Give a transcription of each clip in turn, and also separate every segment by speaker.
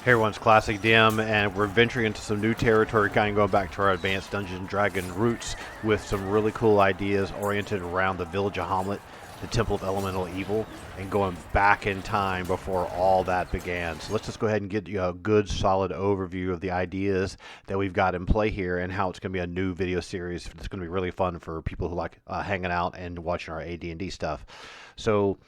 Speaker 1: Hey everyone's Classic DM, and we're venturing into some new territory, kind of going back to our advanced Dungeons and Dragon roots with some really cool ideas oriented around the Village of Hommlet, the Temple of Elemental Evil, and going back in time before all that began. So let's just go ahead and get you a good, solid overview of the ideas that we've got in play here and how it's going to be a new video series. It's going to be really fun for people who like hanging out and watching our AD&D stuff. So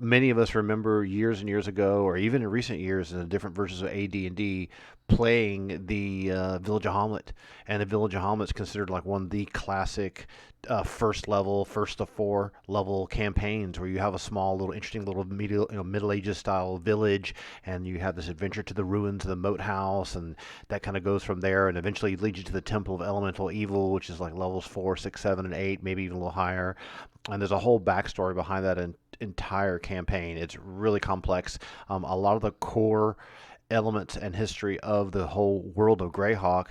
Speaker 1: many of us remember years and years ago, or even in recent years, in the different versions of AD&D, playing the Village of Hommlet, and the Village of Hommlet is considered like one of the classic first level, first to four level campaigns, where you have a small, little, interesting little Middle Ages style village, and you have this adventure to the ruins of the moathouse, and that kind of goes from there, and eventually leads you to the Temple of Elemental Evil, which is like levels 4, 6, 7, and 8, maybe even a little higher. And there's a whole backstory behind that entire campaign. It's really complex. A lot of the core elements and history of the whole World of Greyhawk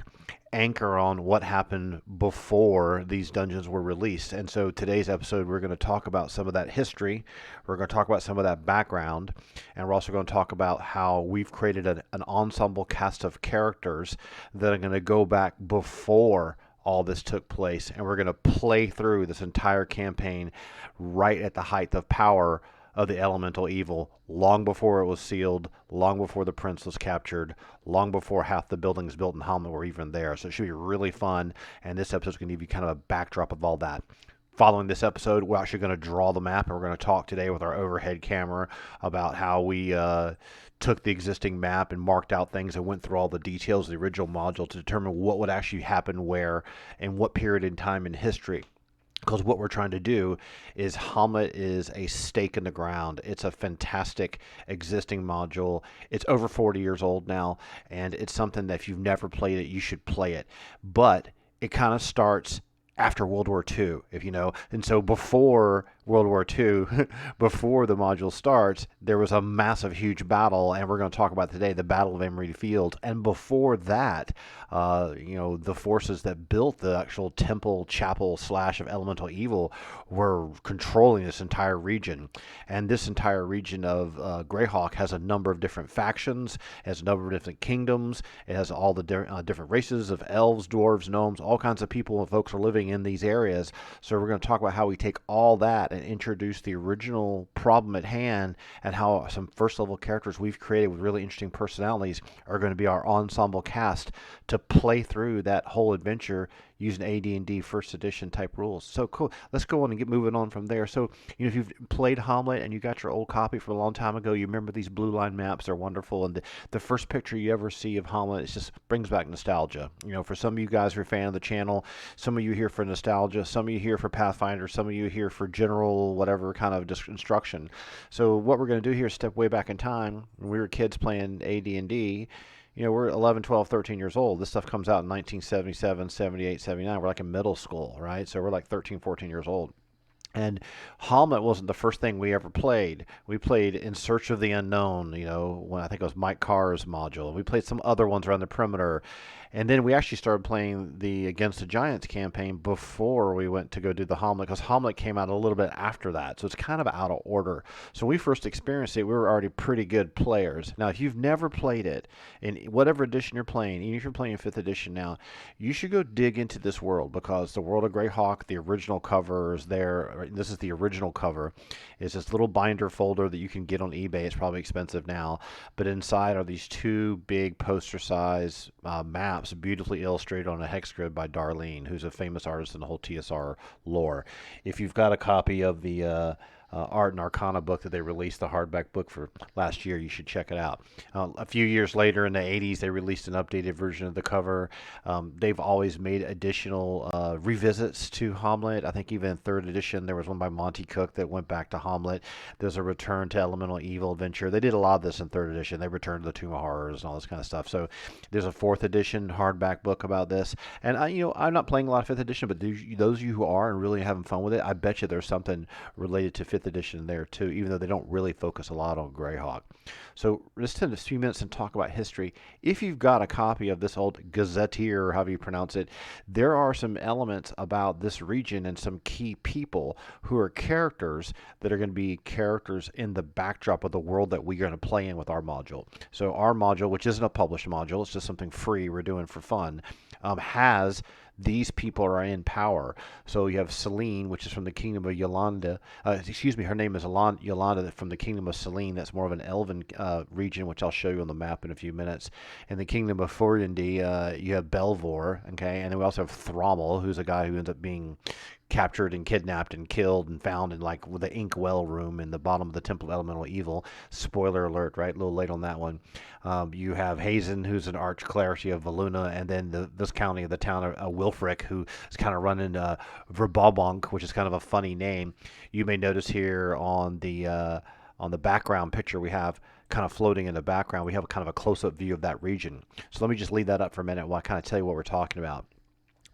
Speaker 1: anchor on what happened before these dungeons were released. And so today's episode, we're going to talk about some of that history. We're going to talk about some of that background. And we're also going to talk about how we've created an ensemble cast of characters that are going to go back before all this took place, and we're going to play through this entire campaign right at the height of power of the elemental evil, long before it was sealed, long before the prince was captured, long before half the buildings built in Hommlet were even there. So it should be really fun, and this episode is going to give you kind of a backdrop of all that. Following this episode, we're actually going to draw the map, and we're going to talk today with our overhead camera about how we took the existing map and marked out things and went through all the details of the original module to determine what would actually happen where and what period in time in history. Because what we're trying to do is Hommlet is a stake in the ground. It's a fantastic existing module. It's over 40 years old now, and it's something that if you've never played it, you should play it. But it kind of starts after World War II, if you know. And so before World War II, before the module starts, there was a massive, huge battle, and we're going to talk about today the Battle of Emridy Field. And before that, the forces that built the actual temple, chapel / of elemental evil were controlling this entire region. And this entire region of Greyhawk has a number of different factions, has a number of different kingdoms. It has all the different races of elves, dwarves, gnomes, all kinds of people and folks are living in these areas. So we're going to talk about how we take all that and introduce the original problem at hand, and how some first level characters we've created with really interesting personalities are going to be our ensemble cast to play through that whole adventure using AD&D first edition type rules. So cool. Let's go on and get moving on from there. So, if you've played Hommlet and you got your old copy from a long time ago, you remember these blue line maps. They're wonderful. And the first picture you ever see of Hommlet, it just brings back nostalgia. For some of you guys who are a fan of the channel, some of you here for nostalgia, some of you here for Pathfinder, some of you here for general whatever kind of instruction. So what we're going to do here is step way back in time when we were kids playing AD&D. We're 11, 12, 13 years old. This stuff comes out in 1977, 78, 79. We're like in middle school, right? So we're like 13, 14 years old. And Hommlet wasn't the first thing we ever played. We played In Search of the Unknown, when I think it was Mike Carr's module. We played some other ones around the perimeter. And then we actually started playing the Against the Giants campaign before we went to go do the Hommlet, because Hommlet came out a little bit after that. So it's kind of out of order. So when we first experienced it, we were already pretty good players. Now, if you've never played it, in whatever edition you're playing, even if you're playing 5th edition now, you should go dig into this world, because the World of Greyhawk, the original cover is there. This is the original cover. It's this little binder folder that you can get on eBay. It's probably expensive now. But inside are these two big poster size maps, beautifully illustrated on a hex grid by Darlene, who's a famous artist in the whole TSR lore. If you've got a copy of the Art and Arcana book that they released, the hardback book for last year, you should check it out. A few years later, in the 80s, they released an updated version of the cover. They've always made additional revisits to Hommlet. I think even in 3rd edition, there was one by Monty Cook that went back to Hommlet. There's a Return to Elemental Evil adventure. They did a lot of this in 3rd edition. They returned to the Tomb of Horrors and all this kind of stuff. So there's a 4th edition hardback book about this. And I'm not playing a lot of 5th edition, but those of you who are and really having fun with it, I bet you there's something related to 5th 5th edition there too, even though they don't really focus a lot on Greyhawk. So let's spend a few minutes and talk about history. If you've got a copy of this old Gazetteer, or however you pronounce it, there are some elements about this region and some key people who are characters that are going to be characters in the backdrop of the world that we're going to play in with our module. So our module, which isn't a published module, it's just something free we're doing for fun, has these people are in power. So you have Selene, which is from the kingdom of Yolanda. Excuse me, her name is Yolanda from the kingdom of Selene. That's more of an elven region, which I'll show you on the map in a few minutes. In the kingdom of Fordyndi, you have Belvor, okay? And then we also have Thrommel, who's a guy who ends up being captured and kidnapped and killed and found in like the inkwell room in the bottom of the Temple of Elemental Evil. Spoiler alert, right? A little late on that one. You have Hazen, who's an arch cleric of Valuna, and then this county, the town of Wilfric, who is kind of running Verbobonk, which is kind of a funny name. You may notice here on the background picture we have kind of floating in the background, we have kind of a close-up view of that region. So let me just leave that up for a minute while I kind of tell you what we're talking about.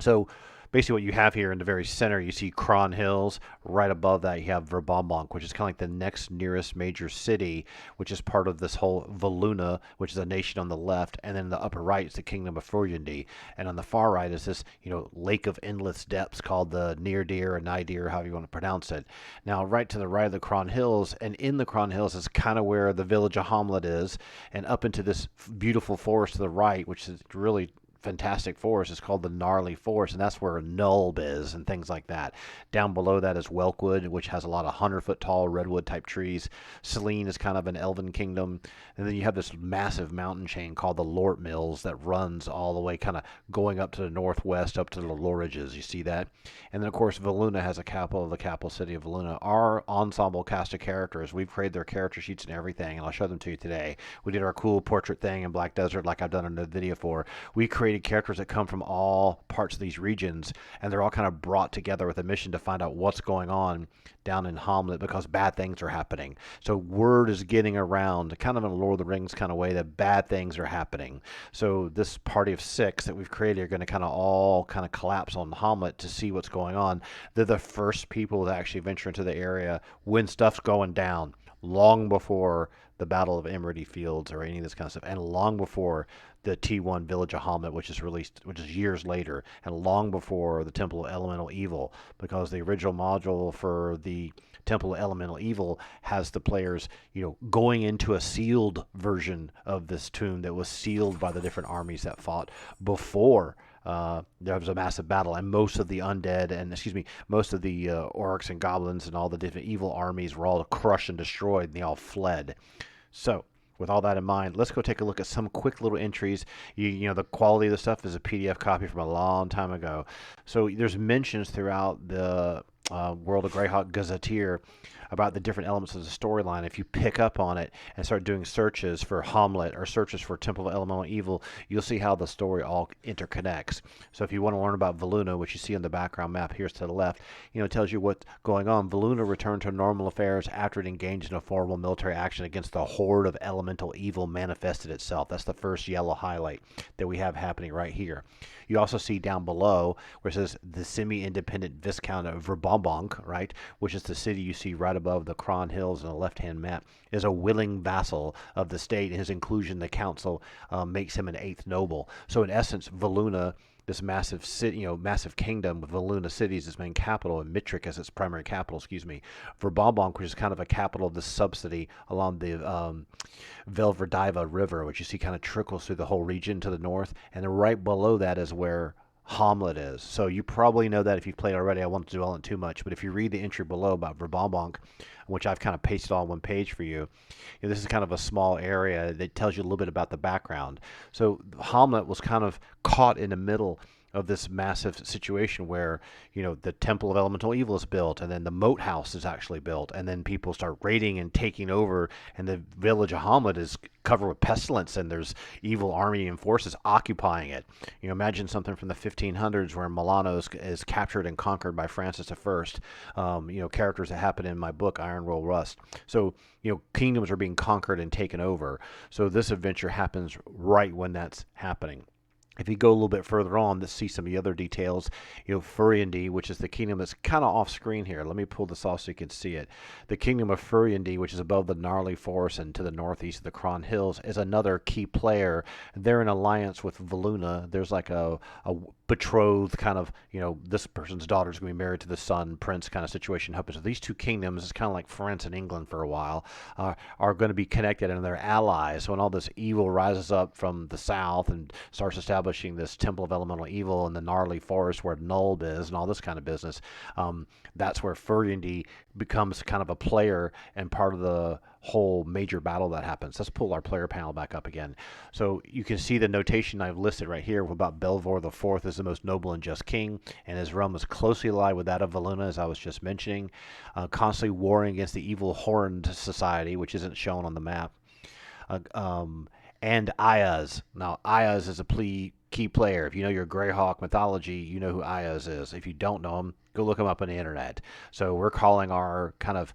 Speaker 1: So basically what you have here in the very center, you see Cron Hills. Right above that, you have Verbobonk, which is kind of like the next nearest major city, which is part of this whole Valuna, which is a nation on the left. And then in the upper right is the kingdom of Fordyndi. And on the far right is this, lake of endless depths called the Neardir or Nidir, however you want to pronounce it. Now, right to the right of the Cron Hills, and in the Cron Hills is kind of where the Village of Hommlet is. And up into this beautiful forest to the right, which is really fantastic forest, is called the Gnarly Forest, and that's where Nulb is and things like that. Down below that is Welkwood, which has a lot of 100-foot tall redwood type trees. Selene is kind of an elven kingdom, and then you have this massive mountain chain called the Lort Mills that runs all the way kind of going up to the northwest up to the Loridges. You see that? And then of course Valuna has a capital, the capital city of Valuna. Our ensemble cast of characters, we've created their character sheets and everything, and I'll show them to you today. We did our cool portrait thing in Black Desert like I've done in the video for. We created characters that come from all parts of these regions, and they're all kind of brought together with a mission to find out what's going on down in Hommlet, because bad things are happening. So word is getting around, kind of in a Lord of the Rings kind of way, that bad things are happening. So this party of 6 that we've created are going to kind of all kind of collapse on Hommlet to see what's going on. They're the first people to actually venture into the area when stuff's going down, long before the Battle of Emridy Fields or any of this kind of stuff, and long before the T1 Village of Hommlet, which is released, which is years later, and long before the Temple of Elemental Evil, because the original module for the Temple of Elemental Evil has the players, going into a sealed version of this tomb that was sealed by the different armies that fought before there was a massive battle, and most of the undead and most of the orcs and goblins and all the different evil armies were all crushed and destroyed, and they all fled. So with all that in mind, let's go take a look at some quick little entries. The quality of the stuff is a PDF copy from a long time ago. So there's mentions throughout the World of Greyhawk Gazetteer about the different elements of the storyline. If you pick up on it and start doing searches for Hommlet or searches for Temple of Elemental Evil, you'll see how the story all interconnects. So if you want to learn about Valuna, which you see on the background map here to the left, it tells you what's going on. Valuna returned to normal affairs after it engaged in a formal military action against the horde of elemental evil manifested itself. That's the first yellow highlight that we have happening right here. You also see down below where it says the semi-independent Viscount of Verbobonk, right, which is the city you see right above the Cron Hills on the left-hand map, is a willing vassal of the state, and his inclusion in the council makes him an 8th noble. So in essence, Valuna, this massive city, massive kingdom with Valuna City as its main capital and Mitric as its primary capital, Verbobonk, which is kind of a capital of the subsidy along the Velverdiva River, which you see kind of trickles through the whole region to the north, and then right below that is where Hommlet is. So you probably know that if you've played already. I won't dwell on it too much, but if you read the entry below about Verbobonk, which I've kind of pasted on one page for you, this is kind of a small area that tells you a little bit about the background. So Hommlet was kind of caught in the middle of this massive situation where, the Temple of Elemental Evil is built, and then the moathouse is actually built, and then people start raiding and taking over, and the Village of Hommlet is covered with pestilence, and there's evil army and forces occupying it. Imagine something from the 1500s where Milano is captured and conquered by Francis I. Characters that happen in my book, Iron Will Rust. So, kingdoms are being conquered and taken over. So this adventure happens right when that's happening. If you go a little bit further on, let's see some of the other details. Furiandi, which is the kingdom that's kind of off screen here. Let me pull this off so you can see it. The kingdom of Furiandi, which is above the gnarly forest and to the northeast of the Cron Hills, is another key player. They're in alliance with Voluna. There's like a betrothed kind of, this person's daughter's going to be married to the son, prince kind of situation happens. So these two kingdoms, it's kind of like France and England for a while, are going to be connected and they're allies. So when all this evil rises up from the south and starts establishing this temple of elemental evil in the gnarly forest where Nulb is and all this kind of business, that's where Furiandi becomes kind of a player and part of the whole major battle that happens. Let's pull our player panel back up again. So you can see the notation I've listed right here about Belvoir the Fourth is the most noble and just king, and his realm is closely allied with that of Voluna, as I was just mentioning, constantly warring against the evil Horned Society, which isn't shown on the map, and Iuz. Now, Iuz is a key player. If you know your Greyhawk mythology, you know who Iuz is. If you don't know him, go look him up on the internet. So we're calling our kind of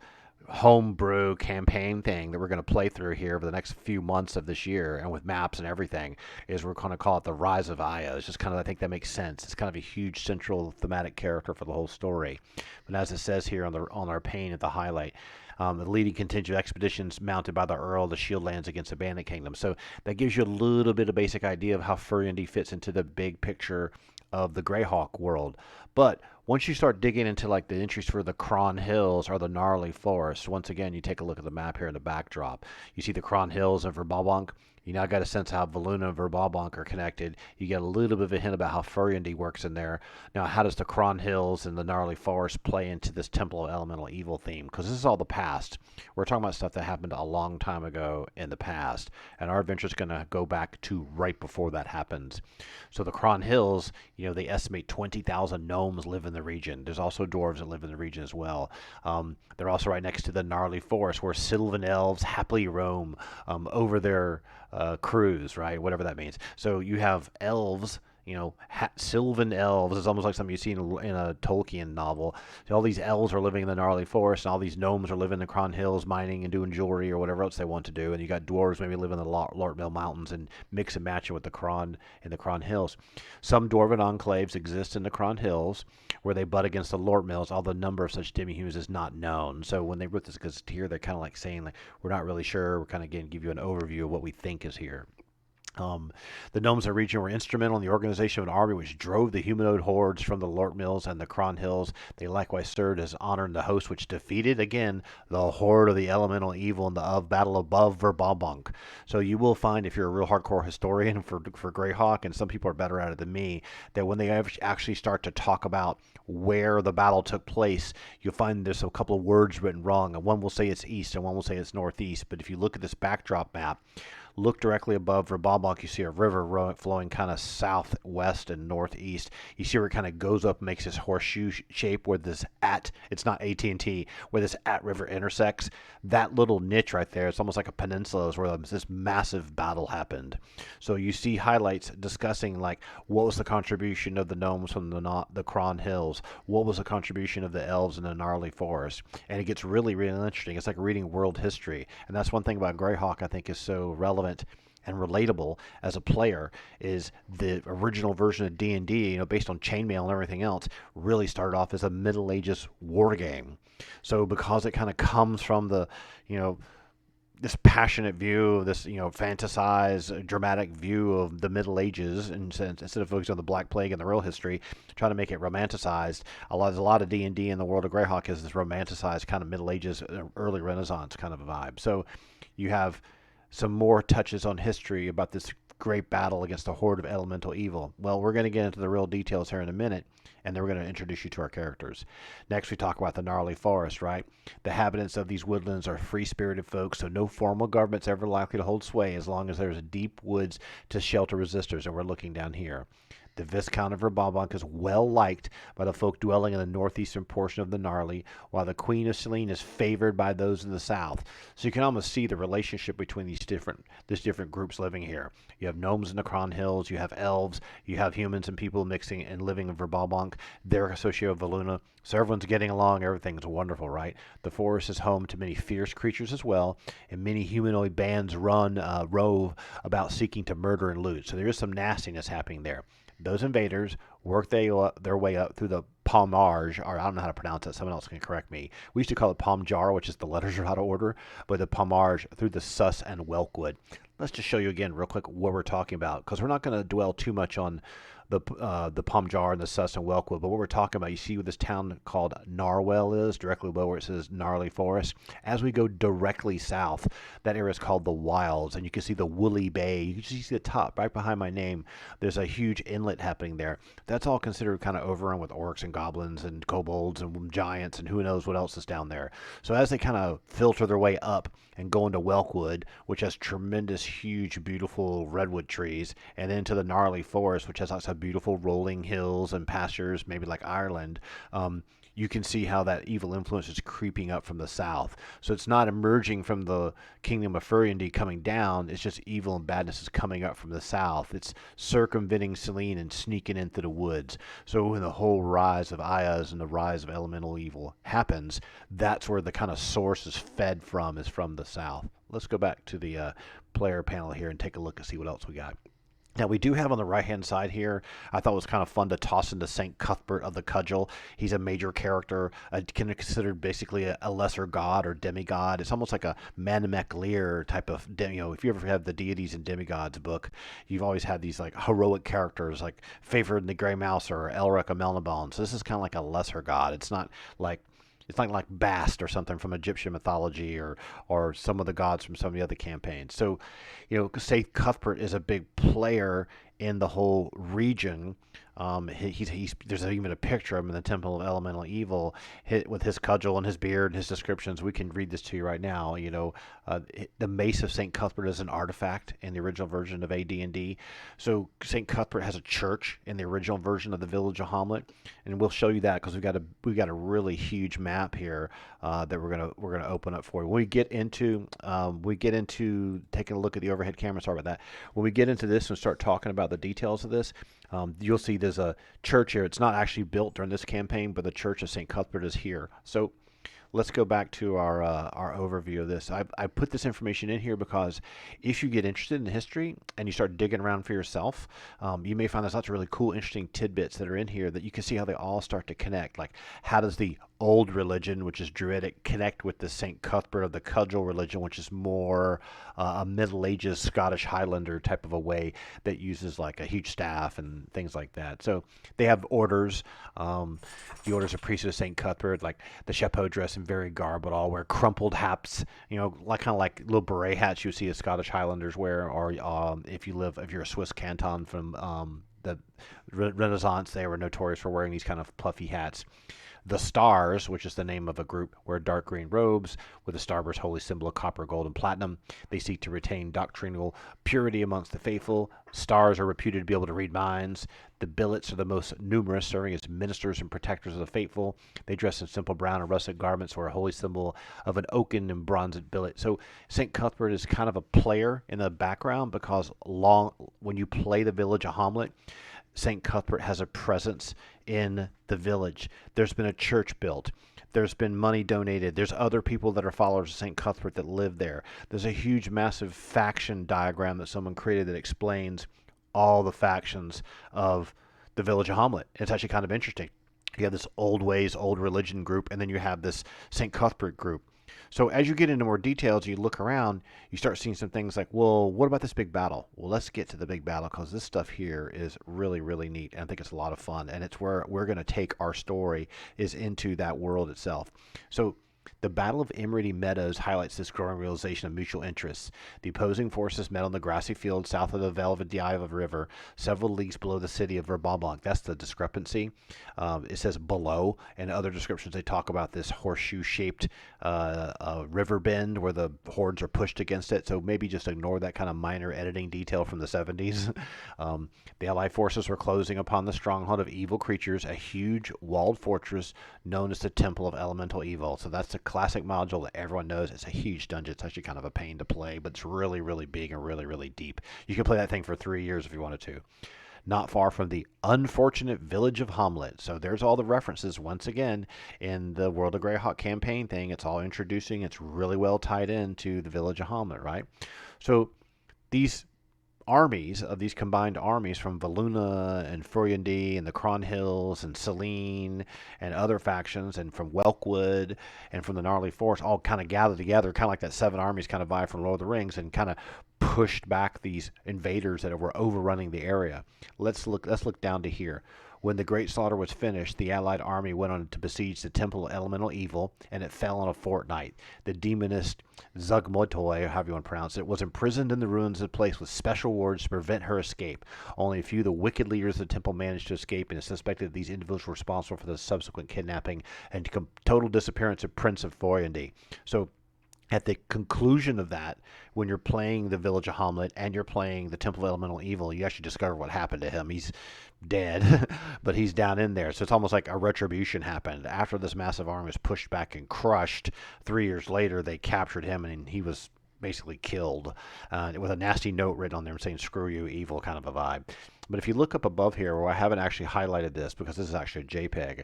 Speaker 1: homebrew campaign thing that we're going to play through here over the next few months of this year, and with maps and everything, is we're going to call it the Rise of Iuz. Just kind of, I think that makes sense. It's kind of a huge central thematic character for the whole story. But as it says here on our pane at the highlight, the leading contingent of expeditions mounted by the Earl of the Shieldlands against the Bandit Kingdom. So that gives you a little bit of basic idea of how Furiandi fits into the big picture of the Greyhawk world. But once you start digging into like the entries for the Cron Hills or the gnarly forest, once again you take a look at the map here in the backdrop. You see the Cron Hills and Verbalbank. You now got a sense how Voluna and Verbalbank are connected. You get a little bit of a hint about how Furiandi works in there. Now, how does the Cron Hills and the gnarly forest play into this Temple of Elemental Evil theme? Because this is all the past. We're talking about stuff that happened a long time ago in the past, and our adventure is going to go back to right before that happens. So the Cron Hills, they estimate 20,000 gnomes live in the region. There's also dwarves that live in the region as well. They're also right next to the gnarly forest where Sylvan elves happily roam over their cruise, right? Whatever that means. So you have elves, Sylvan elves. It's almost like something you see in a Tolkien novel. So all these elves are living in the gnarly forest, and all these gnomes are living in the Cron Hills, mining and doing jewelry or whatever else they want to do. And you got dwarves maybe living in the Lortmill Mountains and mix and match it with the Cron in the Cron Hills. Some dwarven enclaves exist in the Cron Hills where they butt against the Lortmills. All the number of such demi-humans is not known. So when they wrote this, because here they're kind of like saying, like, we're not really sure. We're kind of going to give you an overview of what we think is here. The gnomes in the region were instrumental in the organization of an army which drove the humanoid hordes from the Lortmills and the Cron Hills. They likewise served as honor in the host which defeated, again, the horde of the elemental evil in the battle above Verbalbank. So you will find, if you're a real hardcore historian for Greyhawk, and some people are better at it than me, that when they actually start to talk about where the battle took place, you'll find there's a couple of words written wrong, and one will say it's east and one will say it's northeast. But if you look at this backdrop map, look directly above Verbalbank, you see a river flowing kind of southwest and northeast. You see where it kind of goes up and makes this horseshoe shape where this it's not AT&T, where this river intersects. That little niche right there, it's almost like a peninsula, is where this massive battle happened. So you see highlights discussing like what was the contribution of the gnomes from the Cron Hills, what was the contribution of the elves in the gnarly forest, and it gets really, really interesting. It's like reading world history, and that's one thing about Greyhawk I think is so relevant and relatable as a player, is the original version of D&D, based on chainmail and everything else, really started off as a Middle Ages war game. So because it kind of comes from the, this passionate view, this, fantasized, dramatic view of the Middle Ages, and instead of focusing on the Black Plague and the real history, trying to make it romanticized. There's a lot of D&D in the World of Greyhawk is this romanticized kind of Middle Ages, early Renaissance kind of a vibe. So you have some more touches on history about this great battle against a horde of elemental evil. Well, we're going to get into the real details here in a minute, and then we're going to introduce you to our characters. Next, we talk about the gnarly forest, right? The inhabitants of these woodlands are free-spirited folks, so no formal government's ever likely to hold sway as long as there's deep woods to shelter resistors, and we're looking down here. The Viscount of Verbalbank is well liked by the folk dwelling in the northeastern portion of the Gnarly, while the Queen of Selene is favored by those in the south. So you can almost see the relationship between these different groups living here. You have gnomes in the Cron Hills, you have elves, you have humans and people mixing and living in Verbalbank. They're associated with Valuna. So everyone's getting along, everything's wonderful, right? The forest is home to many fierce creatures as well, and many humanoid bands rove about seeking to murder and loot. So there is some nastiness happening there. Those invaders work their way up through the Palmarge, or I don't know how to pronounce it, someone else can correct me. We used to call it Palmjar, which is the letters are out of order, but the Palmarge through the Sus and Welkwood. Let's just show you again real quick what we're talking about, because we're not going to dwell too much on the Palmjar and the Sus and Welkwood, but what we're talking about, you see what this town called Narwell is, directly below where it says Gnarly Forest. As we go directly south, that area is called the Wilds, and you can see the Woolly Bay. You can see the top, right behind my name, there's a huge inlet happening there. That's all considered kind of overrun with orcs and goblins and kobolds and giants and who knows what else is down there. So as they kind of filter their way up and go into Welkwood, which has tremendous, huge, beautiful redwood trees, and then to the Gnarly Forest, which has lots of beautiful rolling hills and pastures, maybe like Ireland, you can see how that evil influence is creeping up from the south. So it's not emerging from the kingdom of Furiandi coming down, it's just evil and badness is coming up from the south. It's circumventing Selene and sneaking into the woods. So when the whole rise of Iuz and the rise of elemental evil happens, that's where the kind of source is fed from, is from the south. Let's go back to the player panel here and take a look and see what else we got. Now, we do have on the right-hand side here, I thought it was kind of fun to toss into St. Cuthbert of the Cudgel. He's a major character, considered basically a lesser god or demigod. It's almost like a Man-Mech Lear type of, if you ever have the Deities and Demigods book, you've always had these like heroic characters like Favored and the Grey Mouse or Elric of Melnibon. So this is kind of like a lesser god. It's not like Bast or something from Egyptian mythology or some of the gods from some of the other campaigns. So, say Cuthbert is a big player in the whole region. There's even a picture of him in the Temple of Elemental Evil with his cudgel and his beard and his descriptions. We can read this to you right now. The Mace of St. Cuthbert is an artifact in the original version of AD&D. So St. Cuthbert has a church in the original version of the Village of Hommlet, and we'll show you that because we've got a really huge map here that we're gonna open up for you. When we get into taking a look at the overhead camera. Sorry about that. When we get into this and start talking about the details of this, you'll see there's a church here. It's not actually built during this campaign, but the Church of St. Cuthbert is here. So let's go back to our overview of this. I put this information in here because if you get interested in history and you start digging around for yourself, you may find there's lots of really cool, interesting tidbits that are in here that you can see how they all start to connect. Like, how does the old religion, which is druidic, connect with the St. Cuthbert of the Cudgel religion, which is more a Middle Ages Scottish Highlander type of a way that uses like a huge staff and things like that. So they have orders. The orders of priests of St. Cuthbert, like the chapeau dress in very garb, but all wear crumpled hats, like kind of like little beret hats you see as Scottish Highlanders wear, or if you're a Swiss canton from the Renaissance, they were notorious for wearing these kind of puffy hats. The Stars, which is the name of a group, wear dark green robes with the starboard's holy symbol of copper, gold, and platinum. They seek to retain doctrinal purity amongst the faithful. Stars are reputed to be able to read minds. The Billets are the most numerous, serving as ministers and protectors of the faithful. They dress in simple brown and russet garments, or a holy symbol of an oaken and bronzed billet. So St. Cuthbert is kind of a player in the background because when you play the Village of Hommlet, St. Cuthbert has a presence in the village. There's been a church built. There's been money donated. There's other people that are followers of St. Cuthbert that live there. There's a huge, massive faction diagram that someone created that explains all the factions of the Village of Hommlet. It's actually kind of interesting. You have this old ways, old religion group, and then you have this St. Cuthbert group. So as you get into more details, you look around, you start seeing some things like, well, what about this big battle? Well, let's get to the big battle because this stuff here is really, really neat. And I think it's a lot of fun. And it's where we're going to take our story is into that world itself. So The Battle of Emridy Meadows highlights this growing realization of mutual interests. The opposing forces met on the grassy field south of the Velvediva River, several leagues below the city of Verbobonk. That's the discrepancy. It says below. In other descriptions, they talk about this horseshoe-shaped river bend where the hordes are pushed against it. So maybe just ignore that kind of minor editing detail from the 70s. The Allied forces were closing upon the stronghold of evil creatures, a huge walled fortress known as the Temple of Elemental Evil. So that's the classic module that everyone knows. It's a huge dungeon. It's actually kind of a pain to play, but it's really, really big and really, really deep. You can play that thing for 3 years if you wanted to. Not far from the unfortunate Village of Hommlet. So there's all the references once again in the World of Greyhawk campaign thing. It's all introducing. It's really well tied into the Village of Hommlet, right? So these armies of these combined armies from Valuna and Furiandi and the Cron Hills and Selene and other factions and from Welkwood and from the Gnarly Forest all kind of gathered together, kind of like that seven armies kind of vibe from Lord of the Rings, and kind of pushed back these invaders that were overrunning the area. Let's look down to here. When the great slaughter was finished, the allied army went on to besiege the Temple of Elemental Evil, and it fell in a fortnight. The demonist Zuggtmoy, or however you want to pronounce it, was imprisoned in the ruins of the place with special wards to prevent her escape. Only a few of the wicked leaders of the temple managed to escape, and it's suspected that these individuals were responsible for the subsequent kidnapping and total disappearance of Prince of Furiandi. So at the conclusion of that, when you're playing the Village of Hommlet and you're playing the Temple of Elemental Evil, you actually discover what happened to him. He's dead, but he's down in there. So it's almost like a retribution happened. After this massive army was pushed back and crushed, 3 years later, they captured him and he was basically killed with a nasty note written on there saying, "Screw you, evil," kind of a vibe. But if you look up above here, where I haven't actually highlighted this because this is actually a JPEG,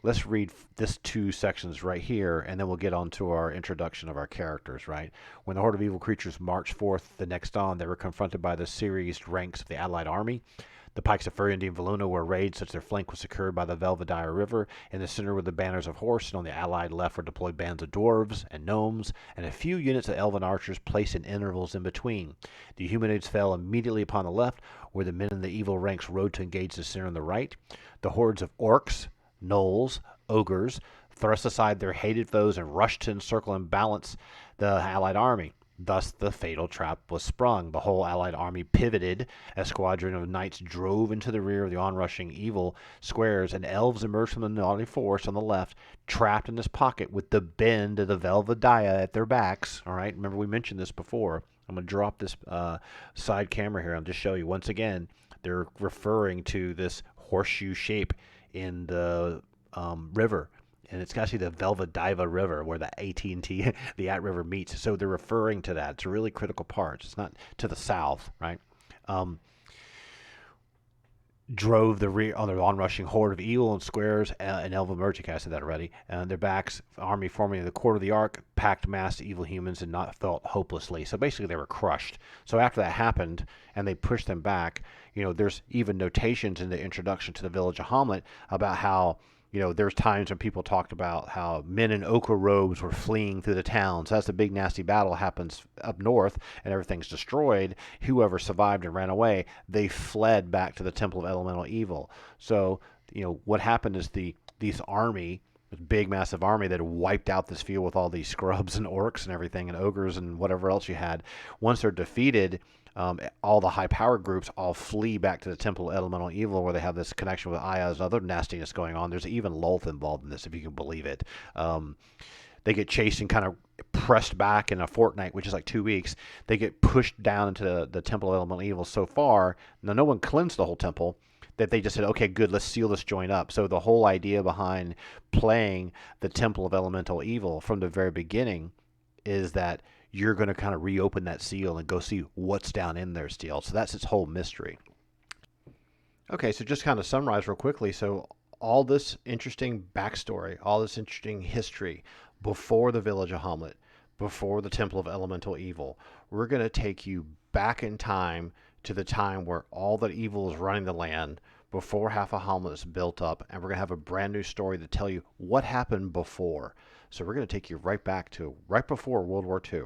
Speaker 1: let's read this two sections right here, and then we'll get on to our introduction of our characters, right? When the horde of evil creatures marched forth the next dawn, they were confronted by the serried ranks of the allied army. The pikes of Furiandi and Valuna were arrayed such their flank was secured by the Velvediva River. In the center were the banners of horse, and on the allied left were deployed bands of dwarves and gnomes, and a few units of elven archers placed in intervals in between. The humanoids fell immediately upon the left, where the men in the evil ranks rode to engage the center on the right. The hordes of orcs, gnolls, ogres, thrust aside their hated foes and rushed to encircle and balance the allied army. Thus the fatal trap was sprung. The whole allied army pivoted. A squadron of knights drove into the rear of the onrushing evil squares, and elves emerged from the naughty forest on the left, trapped in this pocket with the bend of the Velvediva at their backs. All right, remember we mentioned this before. I'm going to drop this side camera here. I'll just show you once again. They're referring to this horseshoe shape in the river, and it's actually the Velvediva River where the AT&T the At River meets. So they're referring to that. It's a really critical part. It's not to the south, right? Drove the rear on the onrushing horde of evil and squares and elven merchant. I said that already. And their backs, army forming the quarter of the arc, packed mass evil humans and not felt hopelessly. So basically, they were crushed. So after that happened, and they pushed them back, there's even notations in the introduction to the Village of Hommlet about how there's times when people talked about how men in ochre robes were fleeing through the towns. As the big nasty battle happens up north and everything's destroyed, whoever survived and ran away, they fled back to the Temple of Elemental Evil. So, what happened is this army, this big massive army that wiped out this field with all these scrubs and orcs and everything and ogres and whatever else you had, once they're defeated, all the high power groups all flee back to the Temple of Elemental Evil, where they have this connection with Iuz and other nastiness going on. There's even Lolth involved in this, if you can believe it. They get chased and kind of pressed back in a fortnight, which is like 2 weeks. They get pushed down into the Temple of Elemental Evil so far. Now, no one cleansed the whole temple, that they just said, okay, good, let's seal this joint up. So the whole idea behind playing the Temple of Elemental Evil from the very beginning is that you're going to kind of reopen that seal and go see what's down in there still. So that's its whole mystery. Okay, so just kind of summarize real quickly. So all this interesting backstory, all this interesting history before the Village of Hommlet, before the Temple of Elemental Evil, we're going to take you back in time to the time where all the evil is running the land, before half of Hommlet is built up, and we're going to have a brand new story to tell you what happened before. So we're going to take you right back to right before World War II.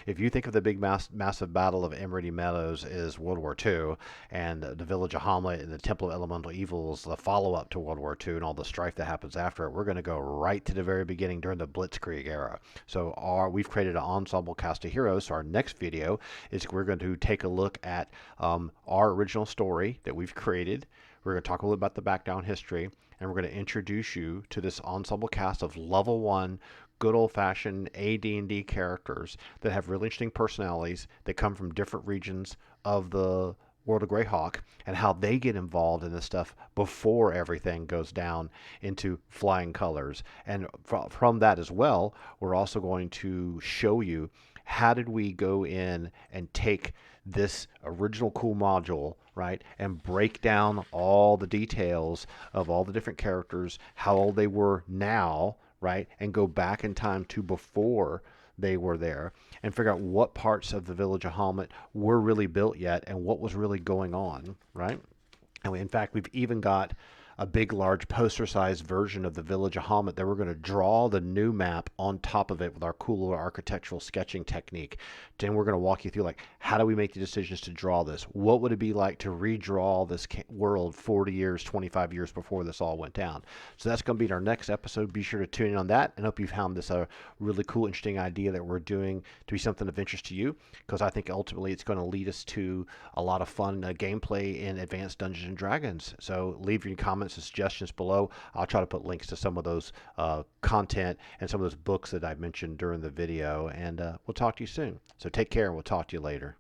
Speaker 1: If you think of the big massive battle of Emridy Meadows is World War II, and the Village of Hommlet and the Temple of Elemental Evils, the follow-up to World War II, and all the strife that happens after it, we're going to go right to the very beginning during the Blitzkrieg era. So we've created an ensemble cast of heroes. So our next video is we're going to take a look at our original story that we've created. We're going to talk a little about the background history, and we're going to introduce you to this ensemble cast of level 1 good old-fashioned AD&D characters that have really interesting personalities that come from different regions of the World of Greyhawk, and how they get involved in this stuff before everything goes down into flying colors. And from that as well, we're also going to show you how did we go in and take this original cool module, right, and break down all the details of all the different characters, how old they were now, right, and go back in time to before they were there, and figure out what parts of the Village of Hommlet were really built yet and what was really going on, right? And in fact, we've even got a big, large poster-sized version of the Village of Hommlet that we're going to draw the new map on top of it with our cool little architectural sketching technique. Then we're going to walk you through, like, how do we make the decisions to draw this? What would it be like to redraw this world 40 years, 25 years before this all went down? So that's going to be our next episode. Be sure to tune in on that, and hope you found this a really cool, interesting idea that we're doing to be something of interest to you, because I think ultimately it's going to lead us to a lot of fun gameplay in Advanced Dungeons and Dragons. So leave your comments and suggestions below. I'll try to put links to some of those content and some of those books that I mentioned during the video, and we'll talk to you soon. So take care, and we'll talk to you later.